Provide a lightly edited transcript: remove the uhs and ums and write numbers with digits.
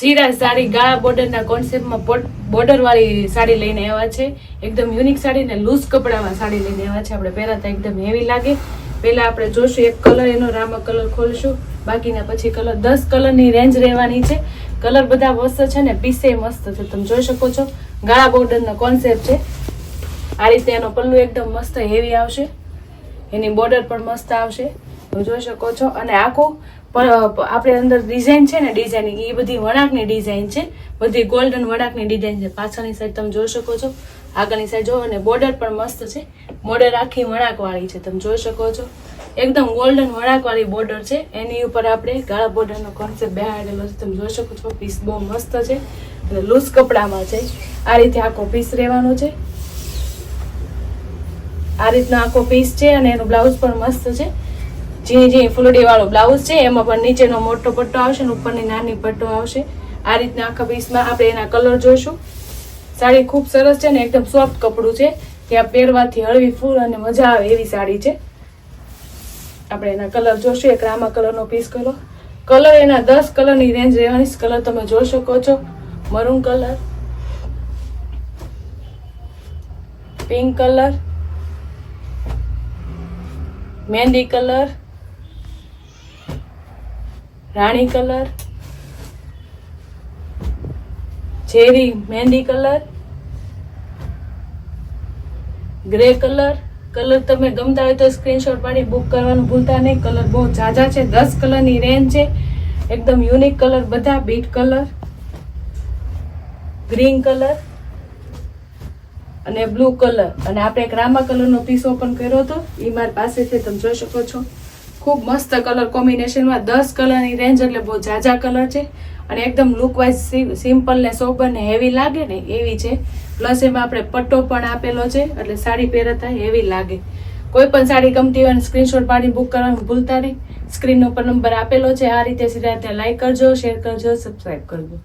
સીરા સાડી ગાળા બોર્ડરના કોન્સેપ્ટમાં બોર્ડર વાળી સાડી લઈને આવ્યા છે. એકદમ યુનિક સાડી ને લૂઝ કપડામાં સાડી લઈને આવ્યા છે. આપણે પહેરાતા એકદમ હેવી લાગે. પહેલા આપણે જોશું એક કલર, એનો રામા કલર ખોલશું, બાકીના પછી કલર. 10 કલરની રેન્જ રહેવાની છે. કલર બધા મસ્ત છે ને પીસે મસ્ત છે. તમે જોઈ શકો છો ગાળા બોર્ડરનો કોન્સેપ્ટ છે. આ રીતે એનો પલ્લુ એકદમ મસ્ત હેવી આવશે, એની બોર્ડર પણ મસ્ત આવશે, તમે જોઈ શકો છો. અને આખું આપણે અંદર ડિઝાઇન છે ને, ડિઝાઇન એ બધી વણાકની ડિઝાઇન છે, બધી ગોલ્ડન વણાકની ડિઝાઇન છે. પાછળની સાઈડ તમે જોઈ શકો છો, આગળની સાઈડ જો, અને બોર્ડર પણ મસ્ત છે. બોર્ડર આખી વણાક વાળી છે, તમે જોઈ શકો છો. એકદમ ગોલ્ડન વણાક વાળી બોર્ડર છે. એની ઉપર આપણે ગાળા બોર્ડરનો કોન્સેપ્ટ બેહાડેલો છે, તમે જોઈ શકો છો. પીસ બહુ મસ્ત છે અને લૂઝ કપડામાં છે. આ રીતે આખો પીસ રહેવાનો છે. આ રીતનો આખો પીસ છે અને એનું બ્લાઉઝ પણ મસ્ત છે. ઝીણી ફૂલડી વાળો બ્લાઉઝ છે. એમાં પણ નીચેનો મોટો પટ્ટો આવશે ને ઉપરની નાની પટ્ટો આવશે. આ રીતના આખા પીસમાં આપણે એના કલર જોઈશું. સાડી ખૂબ સરસ છે ને એકદમ સોફ્ટ કપડું છે. ત્યાં પહેરવાથી હળવી ફૂલ અને મજા આવે એવી સાડી છે. આપણે એના કલર જોશું. એક રામા કલરનો પીસ કરો. કલર એના 10 કલરની રેન્જ રહેવાની. કલર તમે જોઈ શકો છો. મરૂન કલર, પિંક કલર, મહેંદી કલર, રાણી કલર, ચેરી મહેંદી કલર, ગ્રે કલર. કલર તમે ગમતા હોય તો સ્ક્રીનશોટ પાડી બુક કરવાનું ભૂલતા નહીં. કલર બહુ ઝાઝા છે. 10 કલરની રેન્જ છે. એકદમ યુનિક કલર બધા. બીટ કલર, ગ્રીન કલર અને બ્લુ કલર. અને આપણે એક રામા કલરનો પીસ ઓપન કર્યો હતો, એ મારી પાસે છે, તમે જોઈ શકો છો. ખૂબ મસ્ત કલર કોમ્બિનેશનમાં. 10 કલરની રેન્જ એટલે બહુ ઝાઝા કલર છે અને એકદમ લુકવાઇઝ સિમ્પલ ને સોબર ને હેવી લાગે ને એવી છે. પ્લસ એમાં આપણે પટ્ટો પણ આપેલો છે એટલે સાડી પહેરતા હેવી લાગે. કોઈ પણ સાડી ગમતી હોય સ્ક્રીનશોટ પાડી બુક કરવાનું ભૂલતા નહીં. સ્ક્રીન ઉપર નંબર આપેલો છે. આ રીતે સીધા લાઈક કરજો, શેર કરજો, સબસ્ક્રાઈબ કરજો.